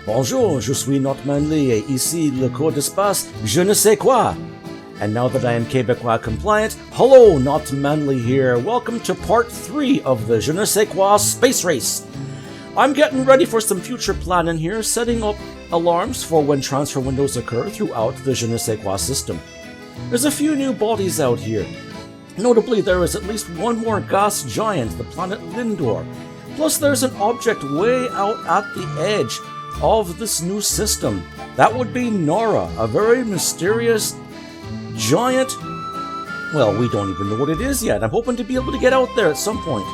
Bonjour, je suis not manly et ici le cours d'espace, je ne sais quoi. And now that I am Quebecois compliant, hello, not manly here. Welcome to part 3 of the Je ne sais quoi space race. I'm getting ready for some future planning here, setting up alarms for when transfer windows occur throughout the Je ne sais quoi system. There's a few new bodies out here. Notably, there is at least one more gas giant, the planet Lindor. Plus, there's an object way out at the edge of this new system. That would be Nora, a very mysterious giant. Well, we don't even know what it is yet. I'm hoping to be able to get out there at some point.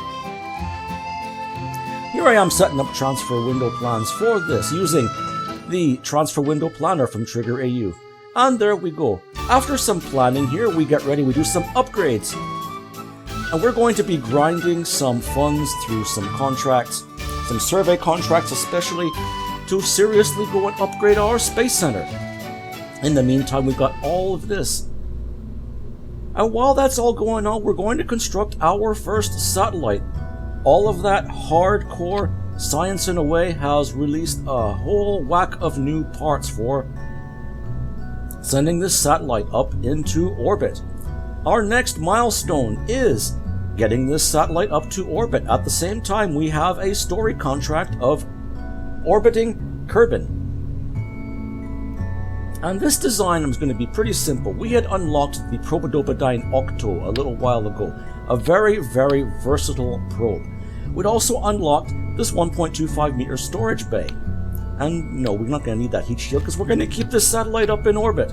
Here I am setting up transfer window plans for this using the transfer window planner from Trigger AU. And there we go. After some planning here, we get ready, we do some upgrades. And we're going to be grinding some funds through some contracts, some survey contracts especially, to seriously go and upgrade our space center. In the meantime, we've got all of this. And while that's all going on, we're going to construct our first satellite. All of that hardcore science in a way has released a whole whack of new parts for sending this satellite up into orbit. Our next milestone is getting this satellite up to orbit. At the same time, we have a story contract of orbiting Kerbin. And this design is going to be pretty simple. We had unlocked the Probodobodine Octo a little while ago, a very, very versatile probe. We'd also unlocked this 1.25 meter storage bay. And no, we're not going to need that heat shield because we're going to keep this satellite up in orbit.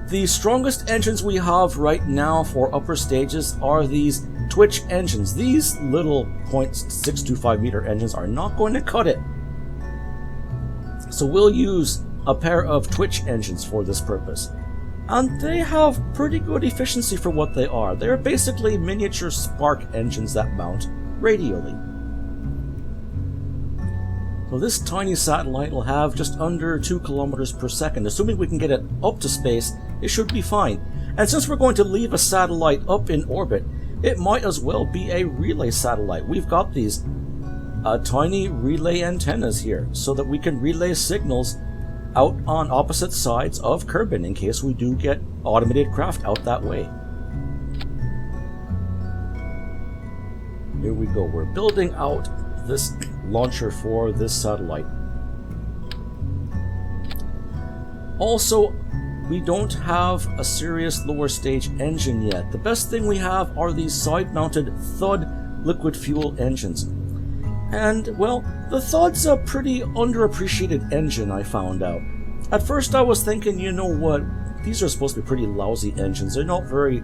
The strongest engines we have right now for upper stages are these Twitch engines. These little 0.625 meter engines are not going to cut it. So we'll use a pair of Twitch engines for this purpose. And they have pretty good efficiency for what they are. They're basically miniature spark engines that mount radially. So this tiny satellite will have just under 2 kilometers per second. Assuming we can get it up to space, it should be fine. And since we're going to leave a satellite up in orbit, it might as well be a relay satellite. We've got these tiny relay antennas here so that we can relay signals out on opposite sides of Kerbin in case we do get automated craft out that way. Here we go. We're building out this launcher for this satellite. Also, we don't have a serious lower stage engine yet. The best thing we have are these side-mounted Thud liquid fuel engines. And, well, the Thud's a pretty underappreciated engine, I found out. At first I was thinking, you know what, these are supposed to be pretty lousy engines. They're not very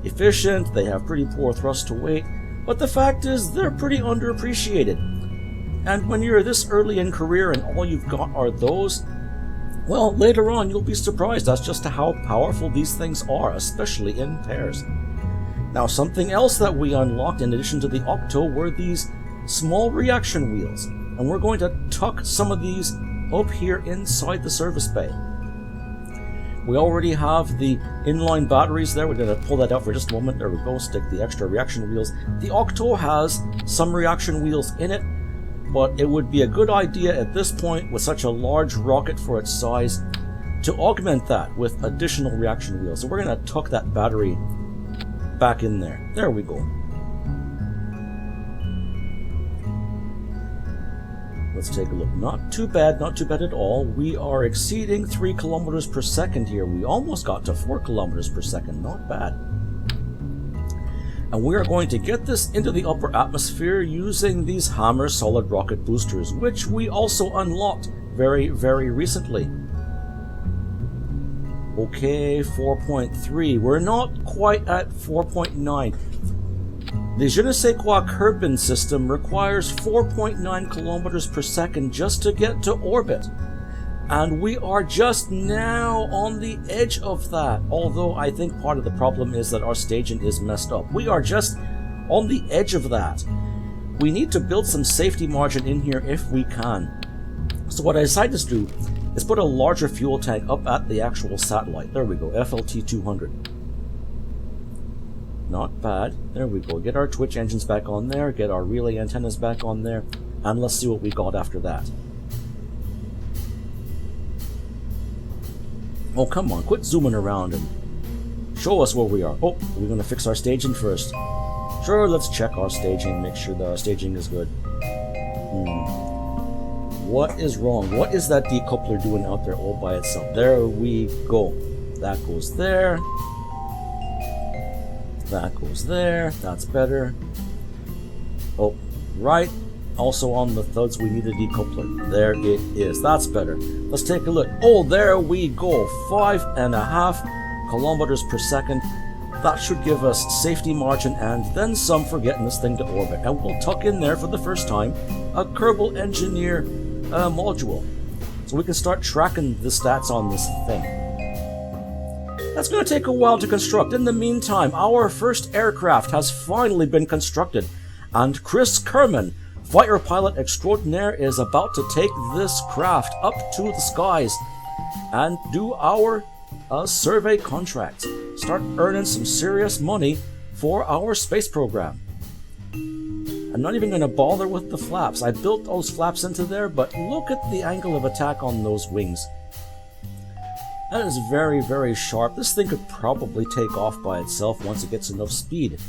efficient, they have pretty poor thrust to weight, but the fact is they're pretty underappreciated. And when you're this early in career and all you've got are those, well, later on you'll be surprised as just to how powerful these things are, especially in pairs. Now, something else that we unlocked in addition to the Octo were these small reaction wheels, and we're going to tuck some of these up here inside the service bay. We already have the inline batteries there. We're going to pull that out for just a moment. There we go, stick the extra reaction wheels. The Octo has some reaction wheels in it, but it would be a good idea at this point, with such a large rocket for its size, to augment that with additional reaction wheels. So we're going to tuck that battery back in there. There we go. Let's take a look. Not too bad at all. We are exceeding 3 kilometers per second here. We almost got to 4 kilometers per second. Not bad. And we are going to get this into the upper atmosphere using these Hammer solid rocket boosters, which we also unlocked very, very recently. Okay, 4.3. We're not quite at 4.9. The Je ne sais quoi Kerbin system requires 4.9 kilometers per second just to get to orbit. And we are just now on the edge of that, although I think part of the problem is that our staging is messed up. We are just on the edge of that. We need to build some safety margin in here if we can. So what I decided to do is put a larger fuel tank up at the actual satellite. There we go, FLT 200. Not bad. There we go. Get our Twitch engines back on there, get our relay antennas back on there. And let's see what we got after that. Oh, come on, quit zooming around and show us where we are. Oh, we're going to fix our staging first. Sure, let's check our staging, make sure the staging is good. What is wrong? What is that decoupler doing out there all by itself? There we go. That goes there. That goes there. That's better. Oh, right. Also on the thuds, we need a decoupler. There it is. That's better. Let's take a look. Oh, there we go. 5.5 kilometers per second. That should give us safety margin and then some for getting this thing to orbit. And we'll tuck in there for the first time a Kerbal Engineer module. So we can start tracking the stats on this thing. That's going to take a while to construct. In the meantime, our first aircraft has finally been constructed. And Chris Kerbin, fighter pilot extraordinaire, is about to take this craft up to the skies and do our survey contracts. Start earning some serious money for our space program. I'm not even going to bother with the flaps. I built those flaps into there, but look at the angle of attack on those wings. That is very, very sharp. This thing could probably take off by itself once it gets enough speed.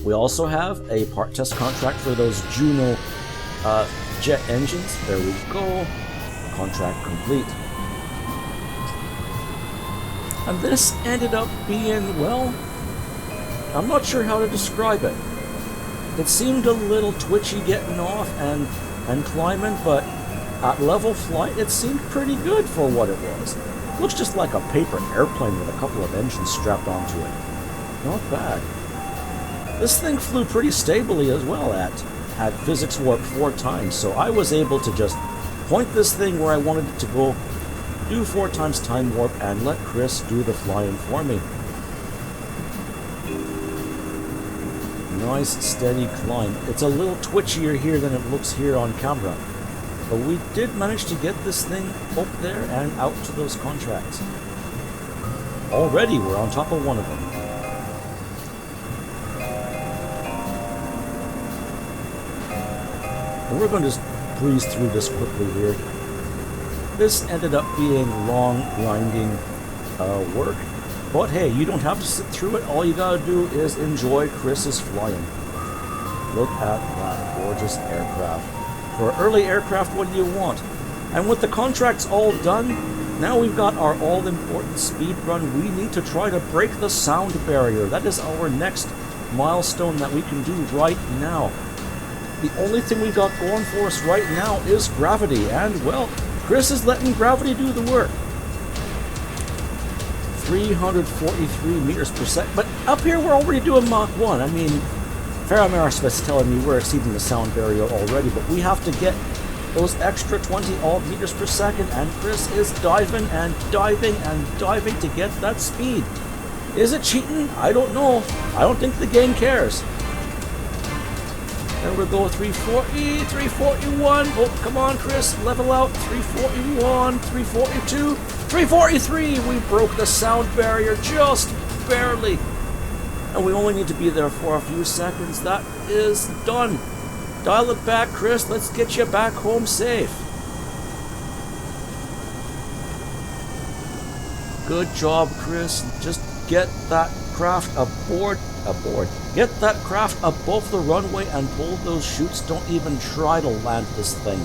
We also have a part test contract for those Juno jet engines. There we go. Contract complete. And this ended up being, well, I'm not sure how to describe it. It seemed a little twitchy getting off and climbing, but at level flight it seemed pretty good for what it was. Looks just like a paper airplane with a couple of engines strapped onto it. Not bad. This thing flew pretty stably as well at physics warp 4 times, so I was able to just point this thing where I wanted it to go, do 4 times time warp, and let Chris do the flying for me. Nice steady climb. It's a little twitchier here than it looks here on camera, but we did manage to get this thing up there and out to those contracts. Already we're on top of one of them. And we're going to just breeze through this quickly here. This ended up being long, grinding work. But hey, you don't have to sit through it. All you gotta do is enjoy Chris's flying. Look at that gorgeous aircraft. For early aircraft, what do you want? And with the contracts all done, now we've got our all-important speed run. We need to try to break the sound barrier. That is our next milestone that we can do right now. The only thing we got going for us right now is gravity. And, well, Chris is letting gravity do the work. 343 meters per second. But up here we're already doing Mach 1. I mean, Fairamaris is telling me we're exceeding the sound barrier already, but we have to get those extra 20 odd meters per second, and Chris is diving and diving and diving to get that speed. Is it cheating? I don't know. I don't think the game cares. There we go, 340, 341. Oh, come on, Chris, level out. 341, 342, 343. We broke the sound barrier just barely. And we only need to be there for a few seconds. That is done. Dial it back, Chris. Let's get you back home safe. Good job, Chris. Just get that craft aboard. Get that craft above the runway and pull those chutes. Don't even try to land this thing.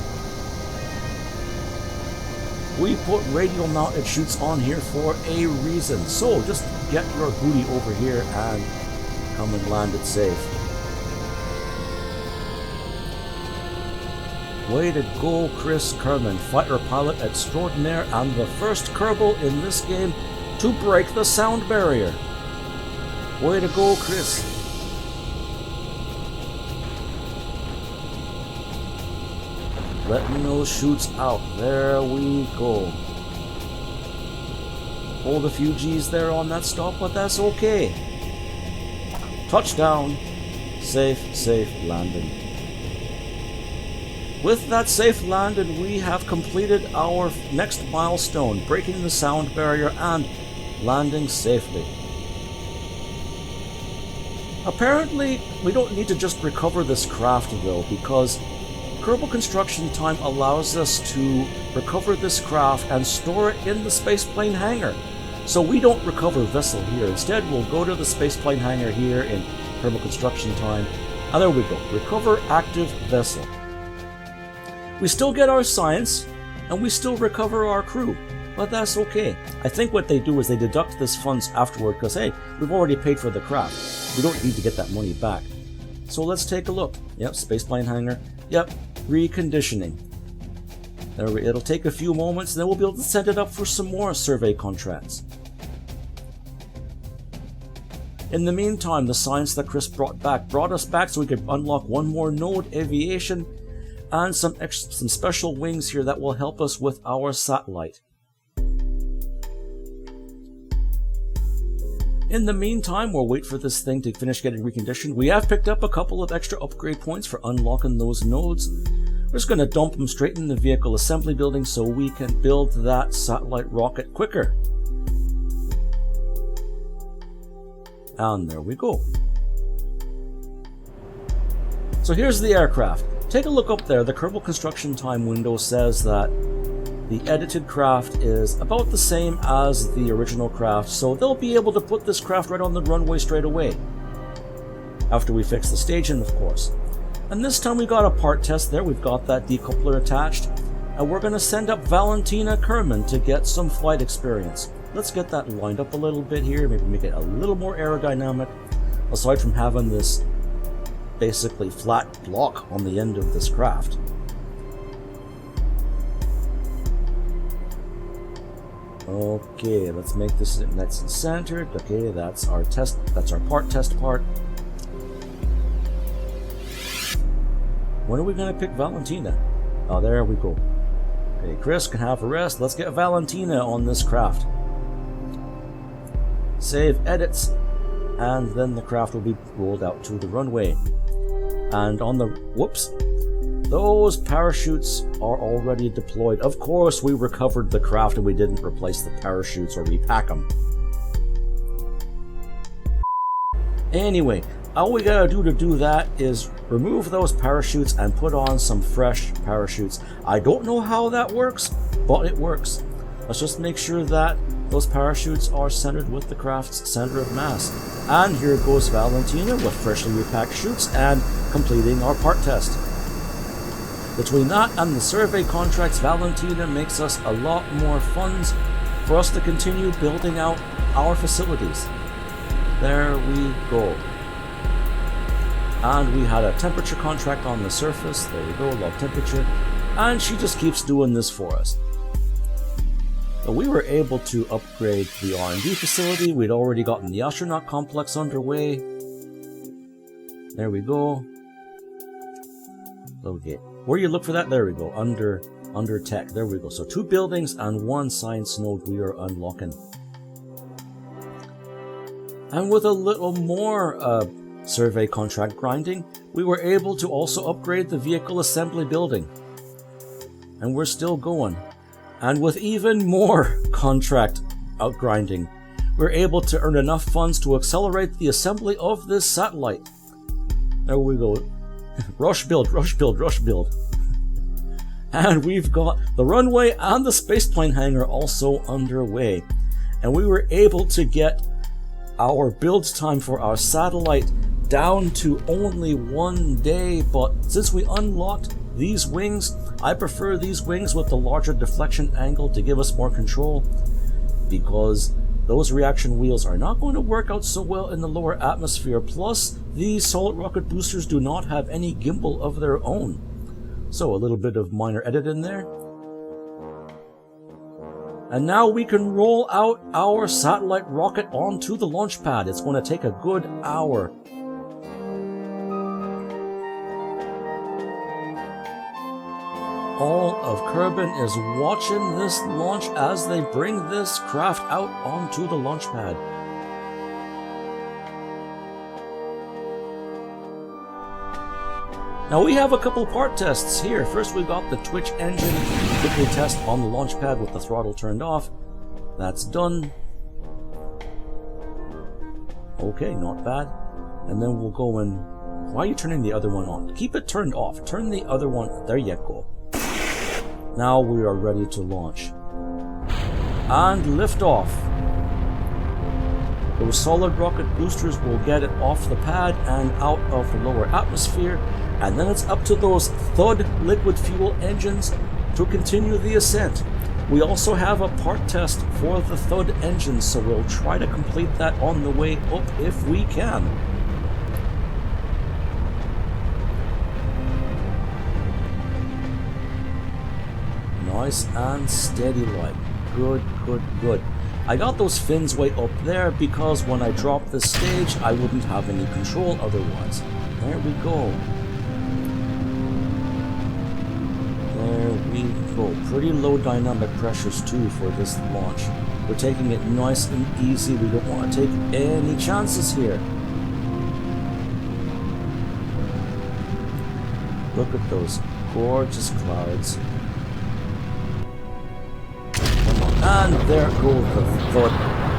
We put radial mounted chutes on here for a reason. So just get your booty over here and come and land it safe. Way to go, Chris Kerbin, fighter pilot extraordinaire and the first Kerbal in this game to break the sound barrier. Way to go, Chris. Letting those chutes out. There we go. Hold a few G's there on that stop, but that's okay. Touchdown. Safe landing. With that safe landing, we have completed our next milestone, breaking the sound barrier and landing safely. Apparently, we don't need to just recover this craft though, because Kerbal Construction Time allows us to recover this craft and store it in the spaceplane hangar. So we don't recover vessel here. Instead, we'll go to the spaceplane hangar here in Kerbal Construction Time, and there we go. Recover active vessel. We still get our science, and we still recover our crew, but that's okay. I think what they do is they deduct this funds afterward because, hey, we've already paid for the craft. We don't need to get that money back. So let's take a look. Yep, spaceplane hangar. Yep, reconditioning. It'll take a few moments, and then we'll be able to set it up for some more survey contracts. In the meantime, the science that Chris brought us back so we could unlock one more node, aviation, and some special wings here that will help us with our satellite. In the meantime, we'll wait for this thing to finish getting reconditioned. We have picked up a couple of extra upgrade points for unlocking those nodes. We're just going to dump them straight in the vehicle assembly building so we can build that satellite rocket quicker. And there we go. So here's the aircraft. Take a look up there. The Kerbal Construction Time window says that the edited craft is about the same as the original craft, so they'll be able to put this craft right on the runway straight away. After we fix the staging, of course. And this time we got a part test there. We've got that decoupler attached. And we're going to send up Valentina Kerbin to get some flight experience. Let's get that lined up a little bit here, maybe make it a little more aerodynamic, aside from having this basically flat block on the end of this craft. Okay, let's make this nice and centered. Okay, that's our test, that's our part test part. When are we going to pick Valentina? Oh, there we go. Okay, Chris can have a rest. Let's get Valentina on this craft. Save edits, and then the craft will be rolled out to the runway. And on the, whoops, those parachutes are already deployed. Of course, we recovered the craft and we didn't replace the parachutes or repack them. Anyway, all we gotta do to do that is remove those parachutes and put on some fresh parachutes. I don't know how that works, but it works. Let's just make sure that those parachutes are centered with the craft's center of mass. And here goes Valentina with freshly repacked chutes and completing our part test. Between that and the survey contracts, Valentina makes us a lot more funds for us to continue building out our facilities. There we go. And we had a temperature contract on the surface. There we go, low temperature. And she just keeps doing this for us. So we were able to upgrade the R&D facility. We'd already gotten the astronaut complex underway. There we go. Okay, where you look for that? There we go, under tech. There we go. So 2 buildings and 1 science node we are unlocking. And with a little more survey contract grinding, we were able to also upgrade the vehicle assembly building. And we're still going. And with even more contract outgrinding, we're able to earn enough funds to accelerate the assembly of this satellite. There we go. Rush build, rush build, rush build. And we've got the runway and the spaceplane hangar also underway. And we were able to get our build time for our satellite down to only 1 day, but since we unlocked these wings, I prefer these wings with the larger deflection angle to give us more control, because those reaction wheels are not going to work out so well in the lower atmosphere. Plus, these solid rocket boosters do not have any gimbal of their own. So a little bit of minor edit in there. And now we can roll out our satellite rocket onto the launch pad. It's going to take a good hour. All of Kerbin is watching this launch as they bring this craft out onto the launch pad. Now we have a couple part tests here. First we got the Twitch engine quickly test on the launch pad with the throttle turned off. That's done. Okay, not bad. And then we'll go in. Why are you turning the other one on? Keep it turned off. Turn the other one. There you go. Now we are ready to launch. And liftoff. Those solid rocket boosters will get it off the pad and out of the lower atmosphere. And then it's up to those Thud liquid fuel engines to continue the ascent. We also have a part test for the Thud engines, so we'll try to complete that on the way up if we can. Nice and steady like. Good, good, good. I got those fins way up there because when I drop this stage, I wouldn't have any control otherwise. There we go. There we go. Pretty low dynamic pressures too for this launch. We're taking it nice and easy. We don't want to take any chances here. Look at those gorgeous clouds. And there go the Thud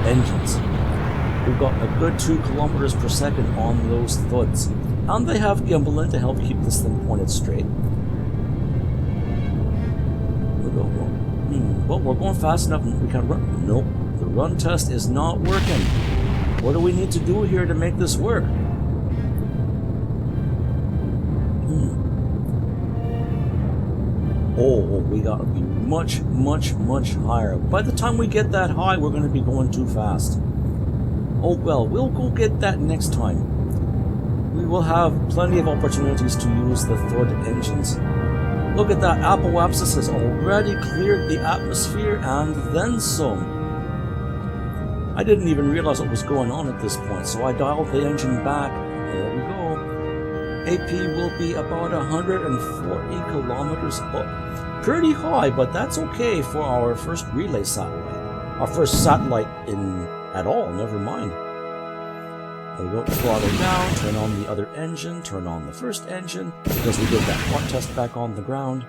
engines. We've got a good 2 kilometers per second on those Thuds. And they have gimbalin to help keep this thing pointed straight. Well, we're going fast enough and we can run. Nope, the run test is not working. What do we need to do here to make this work? Oh, we gotta be much, much, much higher. By the time we get that high, we're gonna be going too fast. Oh well, we'll go get that next time. We will have plenty of opportunities to use the Thud engines. Look at that, apoapsis has already cleared the atmosphere and then some. I didn't even realize what was going on at this point, so I dialed the engine back. There we go. AP will be about 140 kilometers up. Pretty high, but that's okay for our first relay satellite. Our first satellite at all, never mind. We go throttle down, turn on the other engine, turn on the first engine, because we did that hot test back on the ground.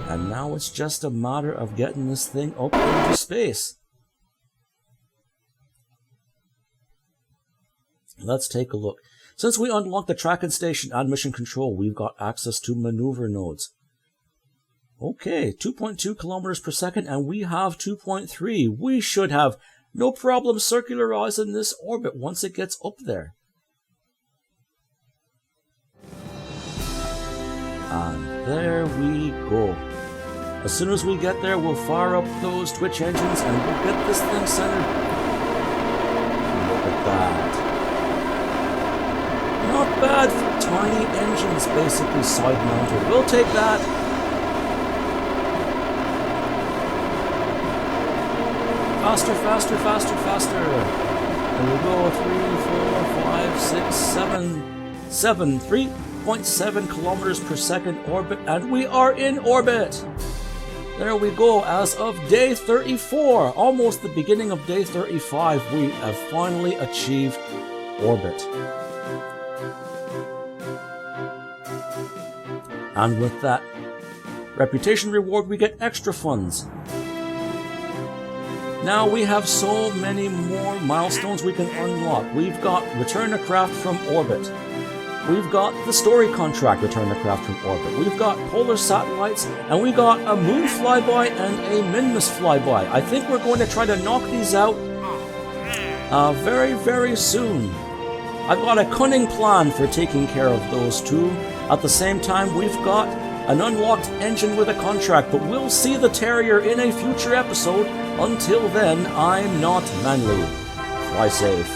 And now it's just a matter of getting this thing up into space. Let's take a look. Since we unlocked the tracking station and mission control, we've got access to maneuver nodes. Okay, 2.2 kilometers per second, and we have 2.3. We should have no problem circularizing this orbit once it gets up there. And there we go. As soon as we get there, we'll fire up those twitch engines and we'll get this thing centered. Look at that. Not bad for tiny engines, basically side-mounted. We'll take that. Faster, faster, faster, faster. There we go. 3.7 kilometers per second orbit, and we are in orbit. There we go. As of day 34, almost the beginning of day 35, we have finally achieved orbit. And with that reputation reward, we get extra funds. Now we have so many more milestones we can unlock. We've got return a craft from orbit. We've got the story contract, return a craft from orbit. We've got polar satellites, and we got a moon flyby and a Minmus flyby. I think we're going to try to knock these out very, very soon. I've got a cunning plan for taking care of those two. At the same time, we've got an unlocked engine with a contract, but we'll see the Terrier in a future episode. Until then, I'm not Manly. Fly safe.